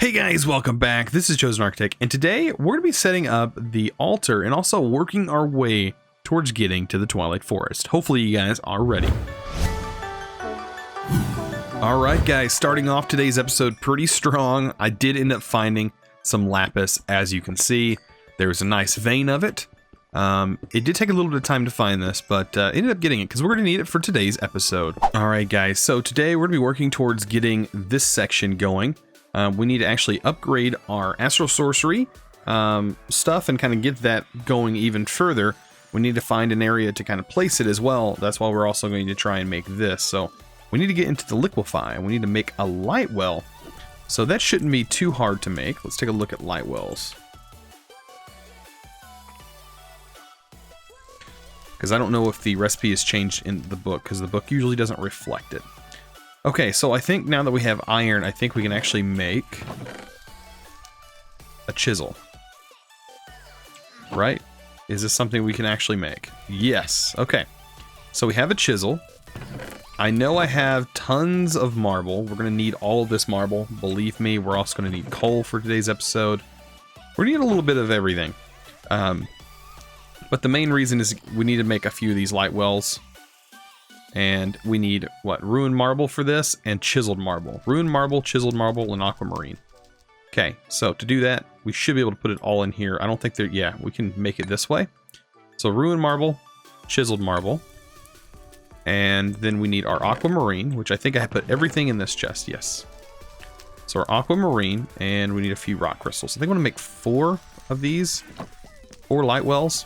Hey guys, welcome back. This is ChosenArchitect, and today we're going to be setting up the altar and also working our way towards getting to the Twilight Forest. Hopefully you guys are ready. Alright guys, starting off today's episode pretty strong. I did end up finding some lapis, as you can see. There's a nice vein of it. It did take a little bit of time to find this, but ended up getting it because we're going to need it for today's episode. Alright guys, so today we're going to be working towards getting this section going. We need to actually upgrade our Astral Sorcery stuff and kind of get that going even further. We need to find an area to kind of place it as well. That's why we're also going to try and make this. So we need to get into the liquefy. We need to make a light well. So that shouldn't be too hard to make. Let's take a look at light wells. Because I don't know if the recipe has changed in the book, because the book usually doesn't reflect it. Okay, so I think now that we have iron, I think we can actually make a chisel. Right? Is this something we can actually make? Yes. Okay. So we have a chisel. I know I have tons of marble. We're going to need all of this marble. Believe me, we're also going to need coal for today's episode. We're going to need a little bit of everything. But the main reason is we need to make a few of these light wells. And we need, what, ruined marble for this, and chiseled marble. Ruined marble, chiseled marble, and aquamarine. Okay, so to do that, we should be able to put it all in here. I don't think there, yeah, we can make it this way. So ruined marble, chiseled marble. And then we need our aquamarine, which I think I put everything in this chest, yes. So our aquamarine, and we need a few rock crystals. I think I'm gonna make 4 of these. 4 light wells.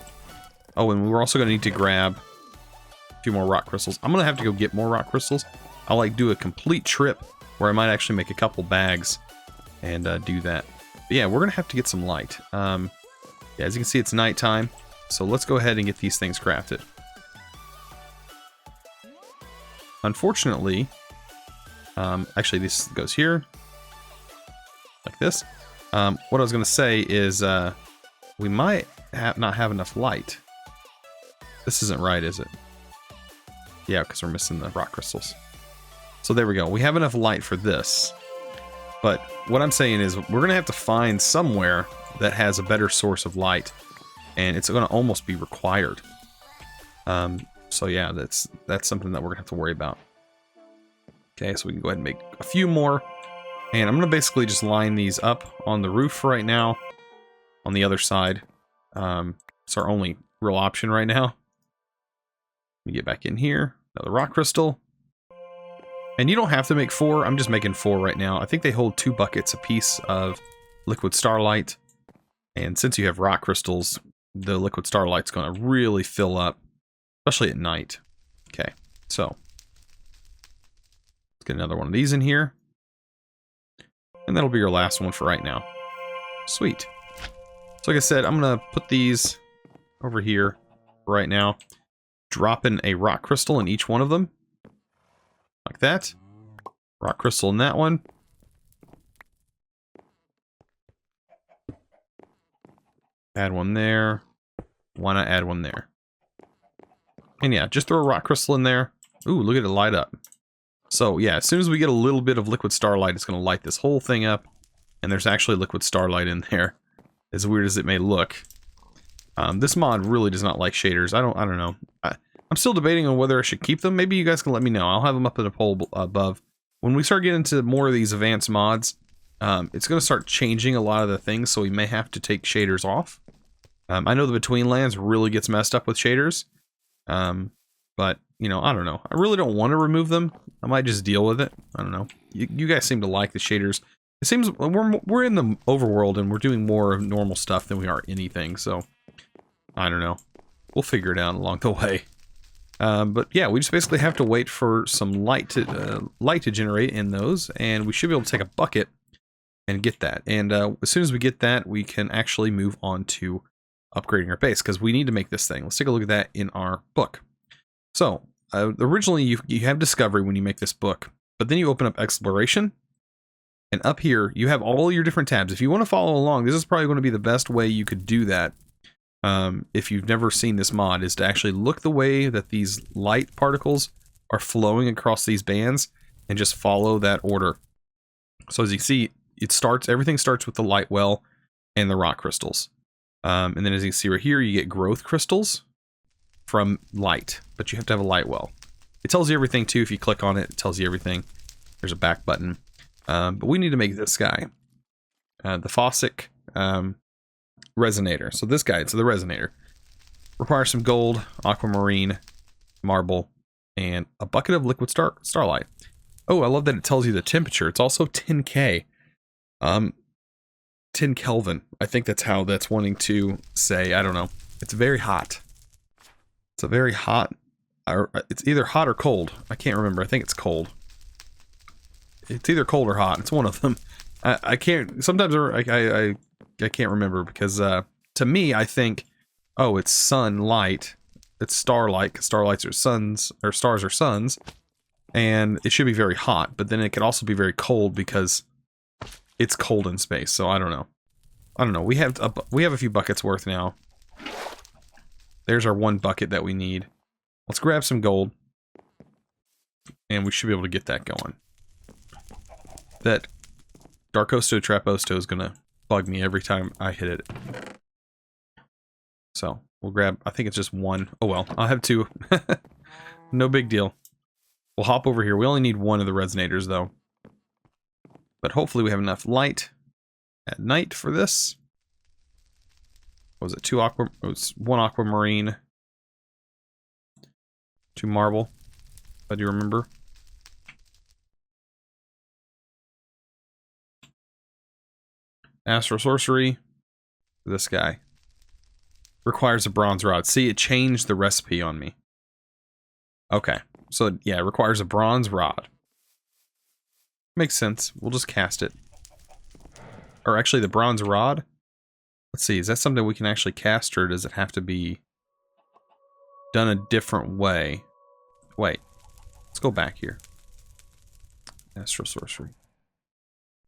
Oh, and we're also gonna need to grab few more rock crystals. I'm gonna have to go get more rock crystals. I'll like do a complete trip where I might actually make a couple bags and do that. But yeah, we're gonna have to get some light. Yeah, as you can see, it's nighttime, so let's go ahead and get these things crafted. Unfortunately, actually this goes here like this. What I was gonna say is we might not have enough light. This isn't right, is it? Yeah, because we're missing the rock crystals. So there we go. We have enough light for this. But what I'm saying is we're going to have to find somewhere that has a better source of light. And it's going to almost be required. So yeah, that's something that we're going to have to worry about. Okay, so we can go ahead and make a few more. And I'm going to basically just line these up on the roof right now. On the other side. It's our only real option right now. Let me get back in here. Another rock crystal. And you don't have to make 4. I'm just making 4 right now. I think they hold 2 buckets apiece of liquid starlight. And since you have rock crystals, the liquid starlight's going to really fill up, especially at night. Okay, so let's get another one of these in here. And that'll be your last one for right now. Sweet. So like I said, I'm going to put these over here right now. Dropping a rock crystal in each one of them. Like that. Rock crystal in that one. Add one there. Why not add one there? And yeah, just throw a rock crystal in there. Ooh, look at it light up. So yeah, as soon as we get a little bit of liquid starlight, it's going to light this whole thing up. And there's actually liquid starlight in there. As weird as it may look. This mod really does not like shaders. I don't know. I'm still debating on whether I should keep them. Maybe you guys can let me know. I'll have them up in a poll above. When we start getting into more of these advanced mods, it's going to start changing a lot of the things, so we may have to take shaders off. I know the Between Lands really gets messed up with shaders. But, you know, I don't know. I really don't want to remove them. I might just deal with it. I don't know. You guys seem to like the shaders. It seems we're in the overworld and we're doing more of normal stuff than we are anything, so I don't know. We'll figure it out along the way. But yeah, we just basically have to wait for some light to generate in those, and we should be able to take a bucket and get that. And as soon as we get that, we can actually move on to upgrading our base, because we need to make this thing. Let's take a look at that in our book. So, originally you have discovery when you make this book, but then you open up exploration, and up here you have all your different tabs. If you want to follow along, this is probably going to be the best way you could do that. If you've never seen this mod, is to actually look the way that these light particles are flowing across these bands and just follow that order. So as you see, everything starts with the light well and the rock crystals. And then as you can see right here, you get growth crystals from light, but you have to have a light well. It tells you everything too. If you click on it, it tells you everything. There's a back button. But we need to make this guy. The Fossick resonator. So this guy, it's the resonator. Requires some gold, aquamarine, marble, and a bucket of liquid starlight. Oh, I love that it tells you the temperature. It's also 10K. 10 Kelvin. I think that's how that's wanting to say. I don't know. It's very hot. It's a very hot. It's either hot or cold. I can't remember. I think it's cold. It's either cold or hot. It's one of them. I can't. Sometimes I can't remember because to me I think, oh, it's sunlight. It's starlight because starlights are suns, or stars are suns, and it should be very hot. But then it could also be very cold because it's cold in space. So I don't know. I don't know. We have a few buckets worth now. There's our one bucket that we need. Let's grab some gold, and we should be able to get that going. That Darkosto Traposto is gonna bug me every time I hit it. So we'll grab. I think it's just one. Oh well, I'll have two. No big deal. We'll hop over here. We only need one of the resonators though. But hopefully we have enough light at night for this. What was it? It was one aquamarine. 2 marble. If I do remember. Astral Sorcery. This guy. Requires a bronze rod. See, it changed the recipe on me. Okay. So, yeah, it requires a bronze rod. Makes sense. We'll just cast it. Or actually, the bronze rod. Let's see. Is that something we can actually cast, or does it have to be done a different way? Wait. Let's go back here. Astral Sorcery.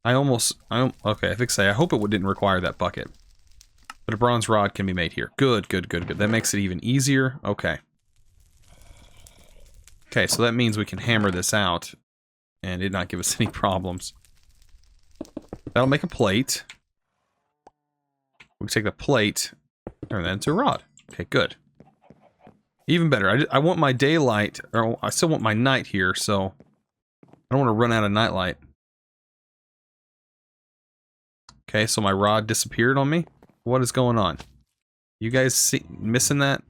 Okay, I think I hope it didn't require that bucket. But a bronze rod can be made here. Good, good, good, good. That makes it even easier. Okay. Okay, so that means we can hammer this out and it not give us any problems. That'll make a plate. We can take the plate, turn that into a rod. Okay, good. Even better. I want my daylight, or I still want my night here, so I don't want to run out of nightlight. Okay, so my rod disappeared on me. What is going on? You guys missing that?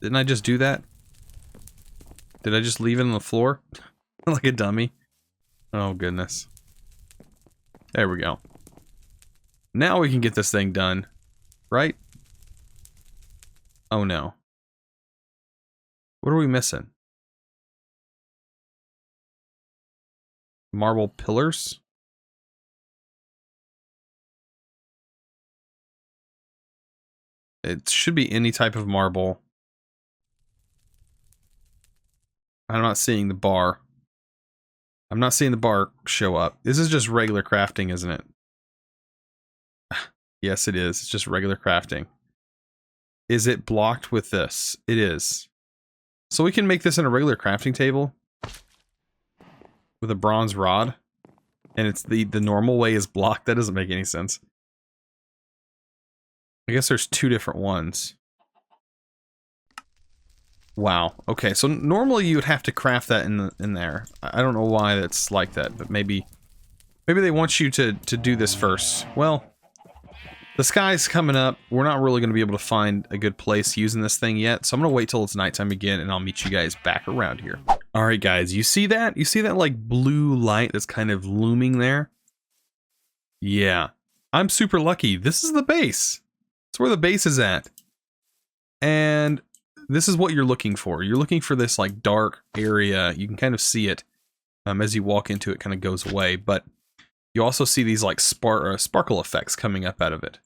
Didn't I just do that? Did I just leave it on the floor? Like a dummy? Oh, goodness. There we go. Now we can get this thing done. Right? Oh, no. What are we missing? Marble pillars? It should be any type of marble. I'm not seeing the bar. I'm not seeing the bar show up. This is just regular crafting, isn't it? Yes, it is. It's just regular crafting. Is it blocked with this? It is. So we can make this in a regular crafting table with a bronze rod, and it's the normal way is blocked. That doesn't make any sense. I guess there's 2 different ones. Wow. Okay, so normally you would have to craft that in there. I don't know why that's like that, but maybe they want you to do this first. Well, the sky's coming up. We're not really going to be able to find a good place using this thing yet, so I'm going to wait till it's nighttime again, and I'll meet you guys back around here. Alright guys, you see that? You see that like blue light that's kind of looming there? Yeah. I'm super lucky. This is the base. It's where the base is at. And this is what you're looking for. You're looking for this like dark area. You can kind of see it as you walk into it, kind of goes away, but you also see these like sparkle effects coming up out of it.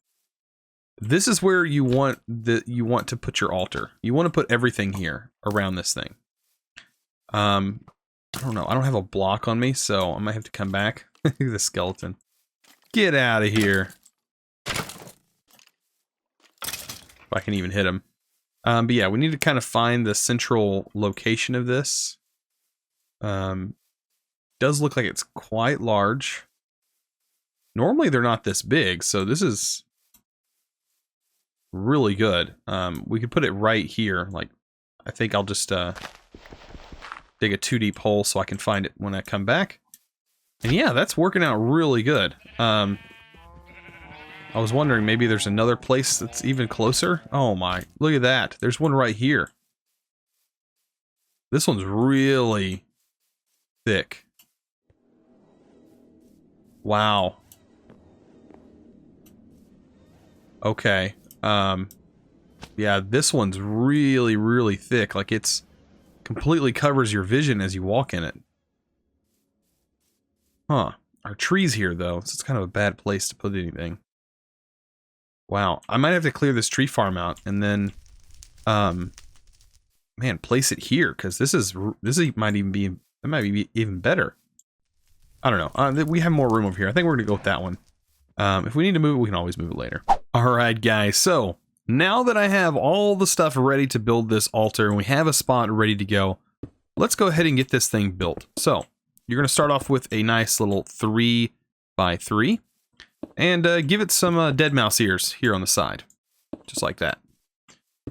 This is where you want to put your altar. You want to put everything here around this thing. I don't know. I don't have a block on me, so I might have to come back. The skeleton. Get out of here. If I can even hit him. But yeah, we need to kind of find the central location of this. Does look like it's quite large. Normally they're not this big, so this is really good. We could put it right here. Like, I think I'll just dig a 2 deep hole so I can find it when I come back. And yeah, that's working out really good. I was wondering maybe there's another place that's even closer. Oh my, look at that. There's one right here. This one's really thick. Wow. Okay. Yeah, this one's really, really thick. Like, it's completely covers your vision as you walk in it. Huh. Our trees here, though, so it's kind of a bad place to put anything. Wow. I might have to clear this tree farm out and then, man, place it here, because this might even be, it might be even better. I don't know. We have more room over here. I think we're going to go with that one. If we need to move it, we can always move it later. Alright, guys. So, now that I have all the stuff ready to build this altar, and we have a spot ready to go, let's go ahead and get this thing built. So, you're going to start off with a nice little 3x3, and give it some dead mouse ears here on the side. Just like that.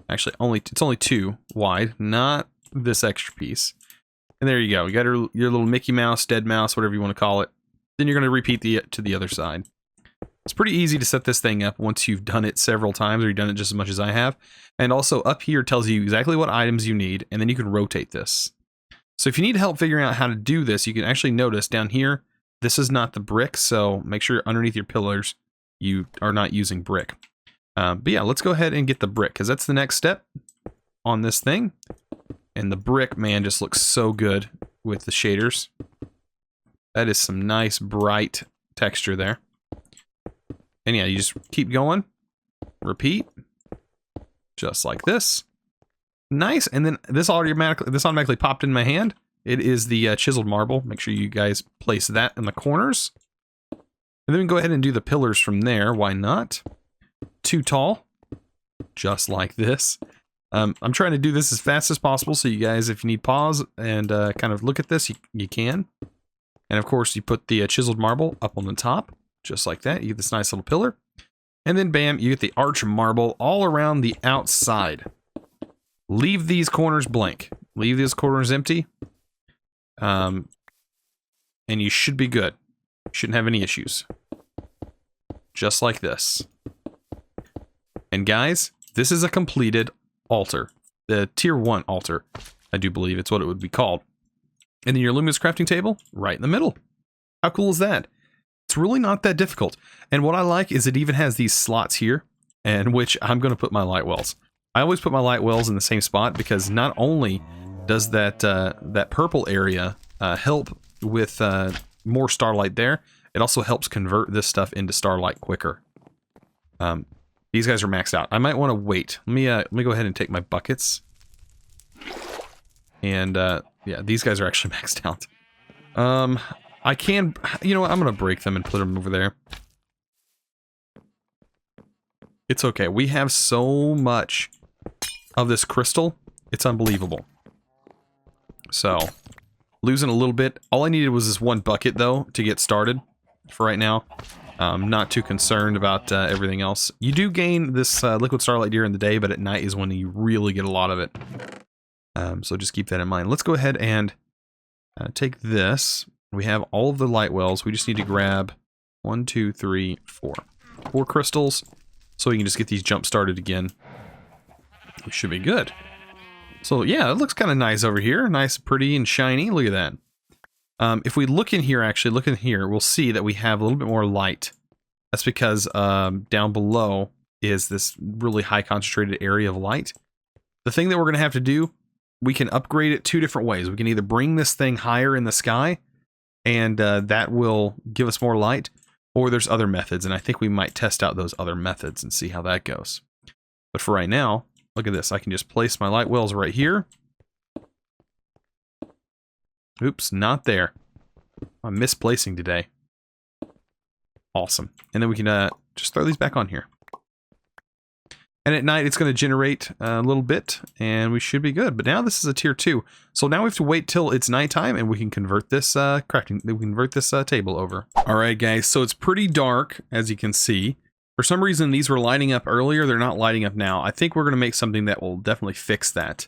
Actually, it's only 2 wide, not this extra piece. And there you go. You got your little Mickey Mouse, dead mouse, whatever you want to call it. Then you're going to repeat to the other side. It's pretty easy to set this thing up once you've done it several times, or you've done it just as much as I have. And also up here tells you exactly what items you need, and then you can rotate this. So if you need help figuring out how to do this, you can actually notice down here, this is not the brick, so make sure underneath your pillars you are not using brick. But yeah, let's go ahead and get the brick, because that's the next step on this thing. And the brick, man, just looks so good with the shaders. That is some nice, bright texture there. And yeah, you just keep going. Repeat. Just like this. Nice. And then this automatically popped in my hand. It is the Chiseled Marble. Make sure you guys place that in the corners. And then we can go ahead and do the pillars from there. Why not? 2 tall. Just like this. I'm trying to do this as fast as possible, so you guys, if you need pause and kind of look at this, you can. And of course, you put the Chiseled Marble up on the top. Just like that, you get this nice little pillar. And then bam, you get the arch marble all around the outside. Leave these corners blank. Leave these corners empty. And you should be good. You shouldn't have any issues. Just like this. And guys, this is a completed altar. The tier 1 altar. I do believe it's what it would be called. And then your luminous crafting table, right in the middle. How cool is that? It's really not that difficult. And what I like is it even has these slots here, and which I'm going to put my light wells. I always put my light wells in the same spot, because not only does that purple area help with more starlight there, it also helps convert this stuff into starlight quicker. These guys are maxed out. I might want to wait. Let me go ahead and take my buckets. And yeah, these guys are actually maxed out. I can, you know what, I'm going to break them and put them over there. It's okay. We have so much of this crystal. It's unbelievable. So, losing a little bit. All I needed was this 1 bucket, though, to get started for right now. Not too concerned about everything else. You do gain this liquid starlight during the day, but at night is when you really get a lot of it. So just keep that in mind. Let's go ahead and take this. We have all of the light wells. We just need to grab 1, 2, 3, 4. 4 crystals, so we can just get these jump started again. We should be good. So yeah, it looks kind of nice over here. Nice, pretty, and shiny. Look at that. If we look in here, actually, look in here, we'll see that we have a little bit more light. That's because down below is this really high concentrated area of light. The thing that we're going to have to do, we can upgrade it 2 different ways. We can either bring this thing higher in the sky, and that will give us more light, or there's other methods, and I think we might test out those other methods and see how that goes. But for right now, look at this. I can just place my light wells right here. Oops, not there. I'm misplacing today. Awesome. And then we can just throw these back on here. And at night, it's going to generate a little bit, and we should be good. But now this is a tier 2. So now we have to wait till it's nighttime, and we can convert this table over. All right, guys, so it's pretty dark, as you can see. For some reason, these were lighting up earlier. They're not lighting up now. I think we're going to make something that will definitely fix that,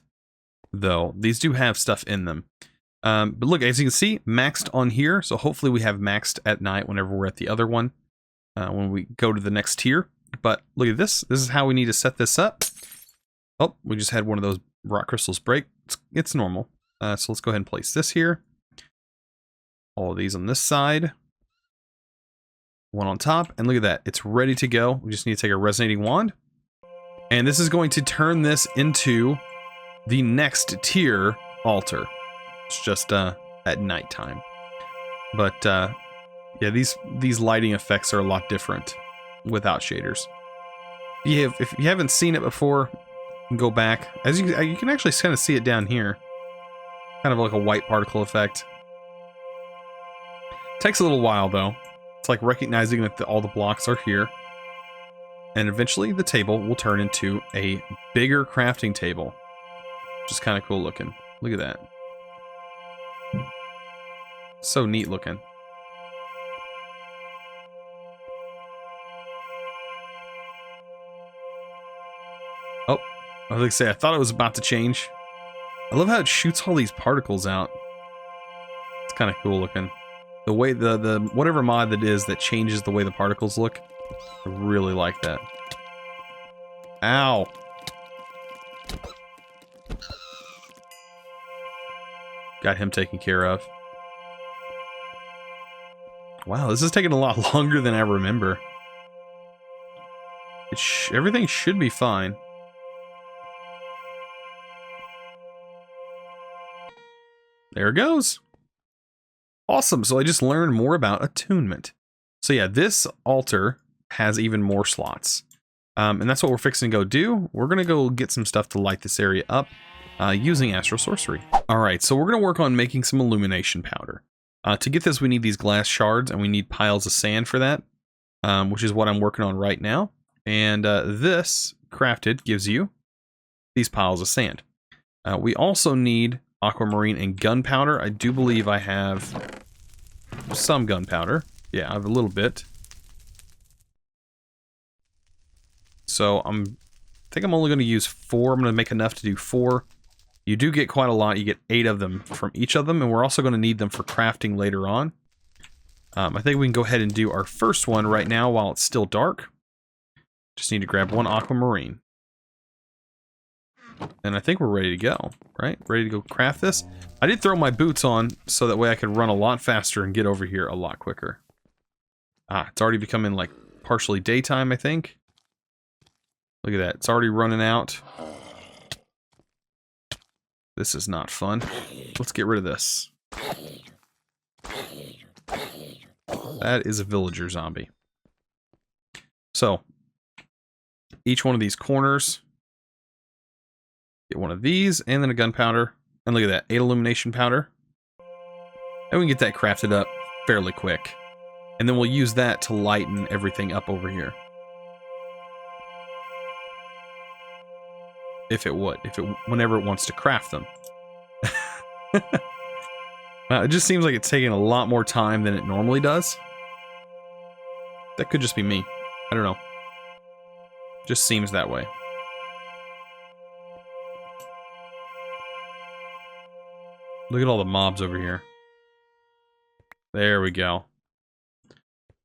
though. These do have stuff in them. But look, as you can see, maxed on here. So hopefully we have maxed at night whenever we're at the other one, when we go to the next tier. But look at this. This is how we need to set this up. Oh, we just had one of those rock crystals break. It's normal. So let's go ahead and place this here. All of these on this side. One on top. And look at that. It's ready to go. We just need to take a resonating wand. And this is going to turn this into the next tier altar. It's just at nighttime. But yeah, these lighting effects are a lot different without shaders. If you haven't seen it before, you can go back. As you can actually kind of see it down here. Kind of like a white particle effect. Takes a little while though. It's like recognizing that all the blocks are here. And eventually the table will turn into a bigger crafting table. Which is kind of cool looking. Look at that. So neat looking. Oh, I was gonna say, I thought it was about to change. I love how it shoots all these particles out. It's kind of cool looking. The way the whatever mod that is that changes the way the particles look, I really like that. Ow. Got him taken care of. Wow, this is taking a lot longer than I remember. Everything should be fine. There it goes. Awesome, so I just learned more about attunement. So yeah, this altar has even more slots. And that's what we're fixing to go do. We're going to go get some stuff to light this area up using Astral Sorcery. Alright, so we're going to work on making some Illumination Powder. To get this, we need these glass shards, and we need piles of sand for that, which is what I'm working on right now. And this, crafted, gives you these piles of sand. We also need aquamarine and gunpowder. I do believe I have some gunpowder. Yeah, I have a little bit. So I think I'm only going to use 4. I'm going to make enough to do 4. You do get quite a lot. You get 8 of them from each of them, and we're also going to need them for crafting later on. I think we can go ahead and do our first one right now while it's still dark. Just need to grab 1 aquamarine. And I think we're ready to go, right? Ready to go craft this. I did throw my boots on so that way I could run a lot faster and get over here a lot quicker. Ah, it's already becoming like partially daytime, I think. Look at that. It's already running out. This is not fun. Let's get rid of this. That is a villager zombie. So, each one of these corners. Get one of these, and then a gunpowder. And look at that, 8 illumination powder. And we can get that crafted up fairly quick. And then we'll use that to lighten everything up over here. Whenever it wants to craft them. It just seems like it's taking a lot more time than it normally does. That could just be me. I don't know. Just seems that way. Look at all the mobs over here. There we go.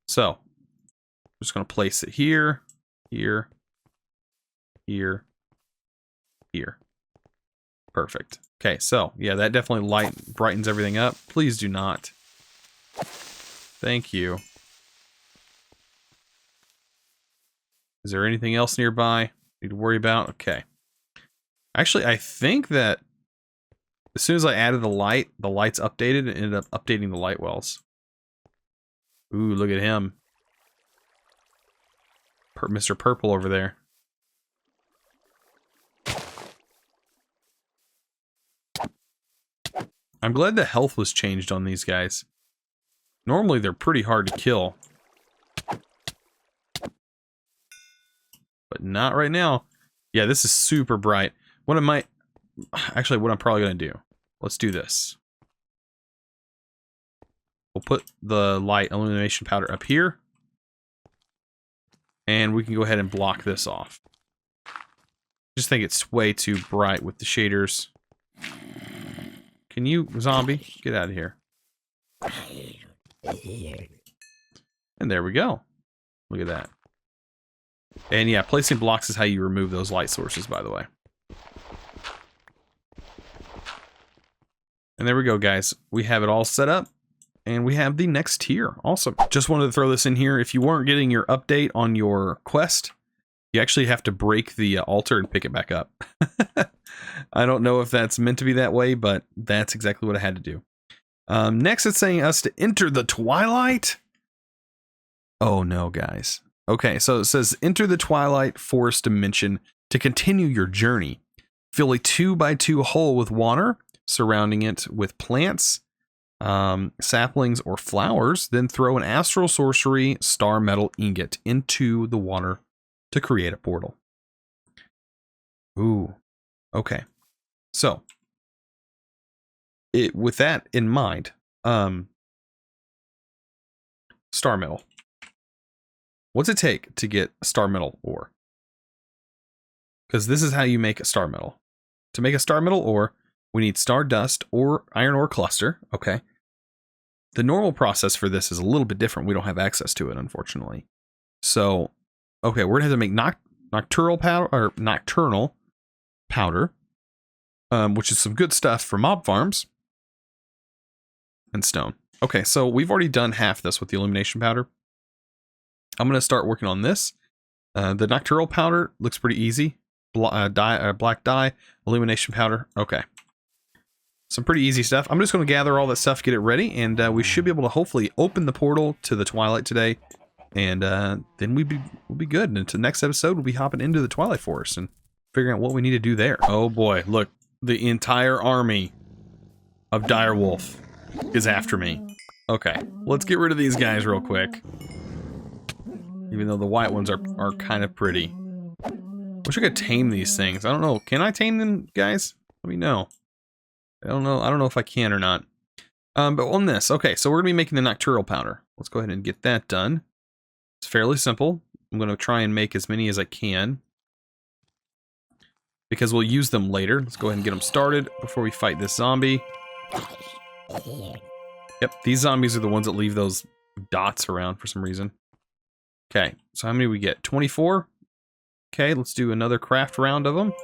So, I'm just going to place it here, here, here, here. Perfect. Okay, so, yeah, that definitely brightens everything up. Please do not. Thank you. Is there anything else nearby need to worry about? Okay. Actually, I think that as soon as I added the lights updated and ended up updating the light wells. Ooh, look at him. Mr. Purple over there. I'm glad the health was changed on these guys. Normally they're pretty hard to kill. But not right now. Yeah, this is super bright. What I might... Actually, what I'm probably going to do. Let's do this. We'll put the light illumination powder up here. And we can go ahead and block this off. Just think it's way too bright with the shaders. Can you, zombie, get out of here. And there we go. Look at that. And yeah, placing blocks is how you remove those light sources, by the way. And there we go, guys. We have it all set up. And we have the next tier. Awesome. Just wanted to throw this in here. If you weren't getting your update on your quest, you actually have to break the altar and pick it back up. I don't know if that's meant to be that way, but that's exactly what I had to do. Next, it's saying us to enter the Twilight. Oh no, guys. Okay, so it says enter the Twilight Forest dimension to continue your journey. Fill a 2x2 hole with water, surrounding it with plants, saplings, or flowers. Then throw an Astral Sorcery star metal ingot into the water to create a portal. Ooh, okay. So, with that in mind, star metal. What's it take to get star metal ore? Because this is how you make a star metal. To make a star metal ore, we need star dust or iron ore cluster. Okay. The normal process for this is a little bit different. We don't have access to it, unfortunately. So, okay, we're gonna have to make nocturnal powder, which is some good stuff for mob farms, and stone. Okay, so we've already done half this with the illumination powder. I'm gonna start working on this. The nocturnal powder looks pretty easy. Black dye, illumination powder. Okay. Some pretty easy stuff. I'm just going to gather all that stuff, get it ready, and we should be able to hopefully open the portal to the Twilight today, and then we'll be good. And to the next episode, we'll be hopping into the Twilight Forest and figuring out what we need to do there. Oh boy, look, the entire army of Direwolf is after me. Okay, let's get rid of these guys real quick. Even though the white ones are kind of pretty. Wish I could tame these things. I don't know. Can I tame them, guys? Let me know. I don't know if I can or not. But on this, okay, so we're gonna be making the nocturnal powder. Let's go ahead and get that done. It's fairly simple. I'm gonna try and make as many as I can, because we'll use them later. Let's go ahead and get them started before we fight this zombie. Yep, these zombies are the ones that leave those dots around for some reason. Okay, so how many do we get? 24? Okay, let's do another craft round of them.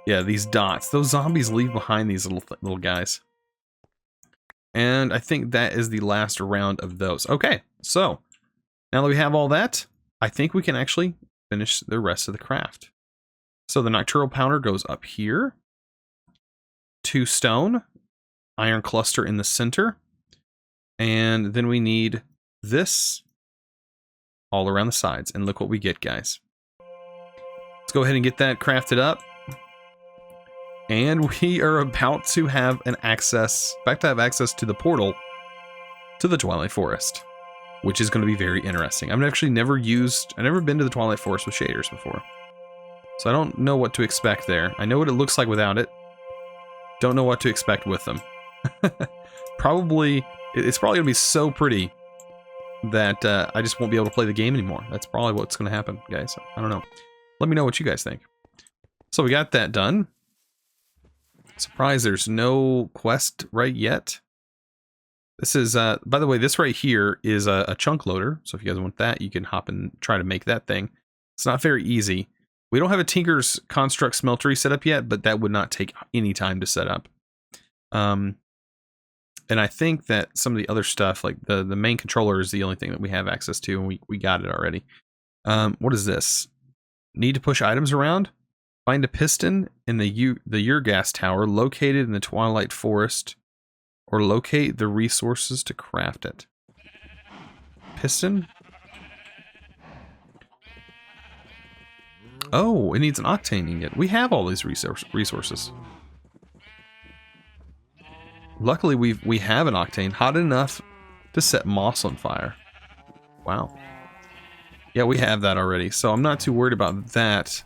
Yeah, these dots. Those zombies leave behind these little guys. And I think that is the last round of those. Okay, so now that we have all that, I think we can actually finish the rest of the craft. So the nocturnal powder goes up here. 2 stone. Iron cluster in the center. And then we need this all around the sides. And look what we get, guys. Let's go ahead and get that crafted up. And we are about to have access to the portal to the Twilight Forest, which is going to be very interesting. I've actually never been to the Twilight Forest with shaders before, so I don't know what to expect there. I know what it looks like without it. Don't know what to expect with them. It's probably going to be so pretty that I just won't be able to play the game anymore. That's probably what's going to happen, guys. I don't know. Let me know what you guys think. So we got that done. Surprised there's no quest right yet. This is, by the way, this right here is a chunk loader. So if you guys want that, you can hop and try to make that thing. It's not very easy. We don't have a Tinker's Construct Smeltery set up yet, but that would not take any time to set up. And I think that some of the other stuff, like the main controller, is the only thing that we have access to, and we got it already. What is this? Need to push items around? Find a piston in the Urgas Tower located in the Twilight Forest, or locate the resources to craft it. Piston? Oh, it needs an octane ingot. We have all these resources. Luckily, we have an octane hot enough to set moss on fire. Wow. Yeah, we have that already, so I'm not too worried about that.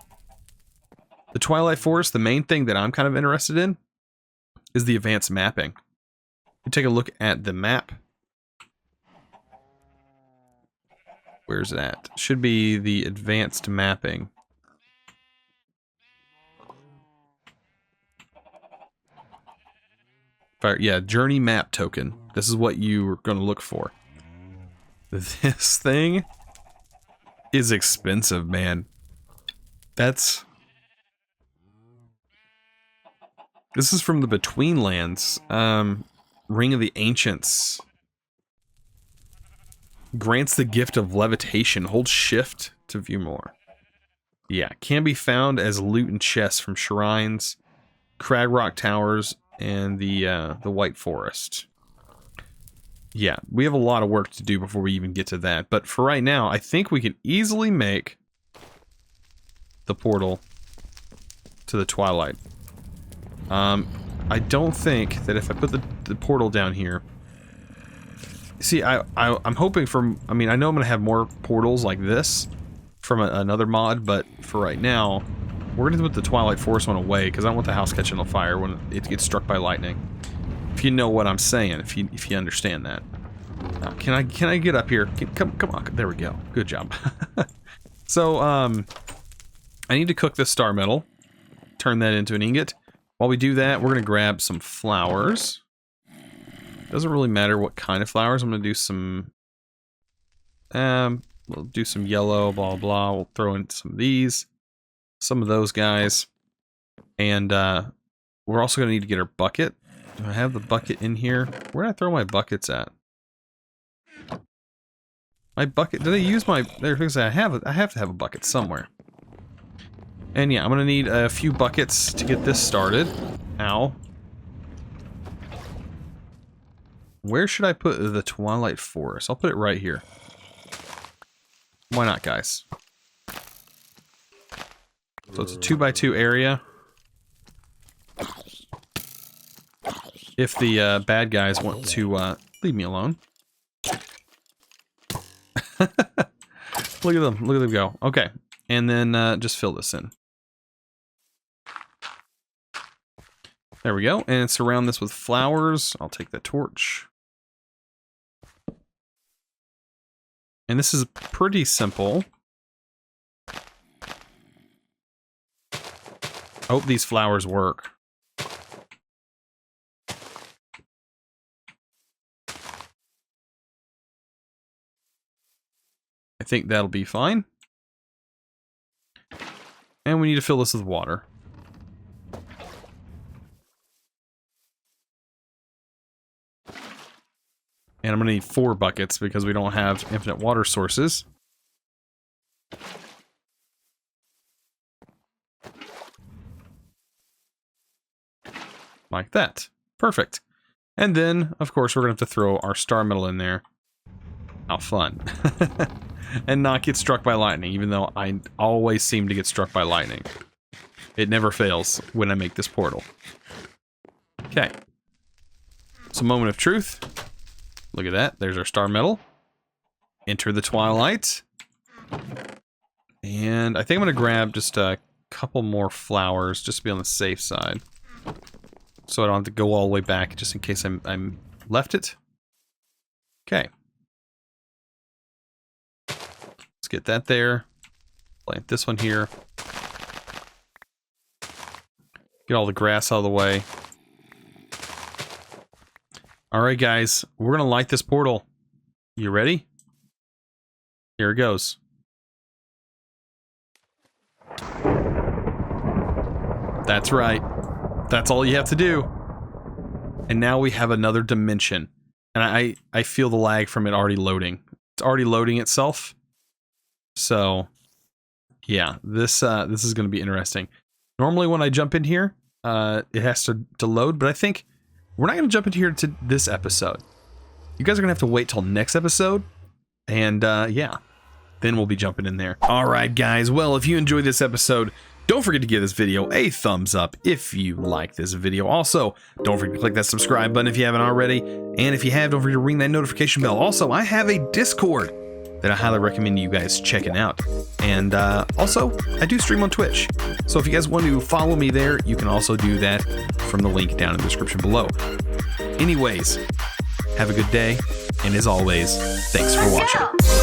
The Twilight Forest, the main thing that I'm kind of interested in is the advanced mapping. You take a look at the map. Where's it at? Should be the advanced mapping. Yeah, journey map token. This is what you're going to look for. This thing is expensive, man. This is from the Betweenlands. Ring of the Ancients. Grants the gift of levitation. Hold shift to view more. Yeah, can be found as loot and chests from shrines, Crag Rock Towers, and the White Forest. Yeah, we have a lot of work to do before we even get to that. But for right now, I think we can easily make the portal to the Twilight. I don't think that if I put the portal down here... See, I'm hoping from... I mean, I know I'm going to have more portals like this from another mod, but for right now, we're going to put the Twilight Forest one away, because I don't want the house catching on fire when it gets struck by lightning. If you know what I'm saying, if you understand that. Can I get up here? Come on, there we go. Good job. So, I need to cook this star metal, turn that into an ingot. While we do that, we're going to grab some flowers. Doesn't really matter what kind of flowers. I'm going to do some... we'll do some yellow, blah, blah. We'll throw in some of these. Some of those guys. And we're also going to need to get our bucket. Do I have the bucket in here? Where did I throw my buckets at? My bucket... Did I use my... There's I have to have a bucket somewhere. And yeah, I'm going to need a few buckets to get this started. Ow. Where should I put the Twilight Forest? I'll put it right here. Why not, guys? So it's a 2x2 area. If the bad guys want to leave me alone. Look at them go. Okay, and then just fill this in. There we go, and surround this with flowers. I'll take the torch. And this is pretty simple. Hope these flowers work. I think that'll be fine. And we need to fill this with water. And I'm going to need 4 buckets because we don't have infinite water sources. Like that. Perfect. And then, of course, we're going to have to throw our star metal in there. How fun. And not get struck by lightning, even though I always seem to get struck by lightning. It never fails when I make this portal. Okay. It's a moment of truth. Look at that. There's our star metal. Enter the Twilight. And I think I'm going to grab just a couple more flowers just to be on the safe side. So I don't have to go all the way back just in case I'm left it. Okay. Let's get that there. Plant this one here. Get all the grass out of the way. Alright guys, we're going to light this portal. You ready? Here it goes. That's right. That's all you have to do. And now we have another dimension. And I feel the lag from it already loading. It's already loading itself. So, yeah, this is going to be interesting. Normally when I jump in here, it has to load, but I think we're not going to jump into here to this episode. You guys are going to have to wait till next episode. And, yeah, then we'll be jumping in there. Alright, guys. Well, if you enjoyed this episode, don't forget to give this video a thumbs up if you like this video. Also, don't forget to click that subscribe button if you haven't already. And if you have, don't forget to ring that notification bell. Also, I have a Discord. that I highly recommend you guys checking out. And also, I do stream on Twitch. So if you guys want to follow me there, you can also do that from the link down in the description below. Anyways, have a good day. And as always, thanks for watching.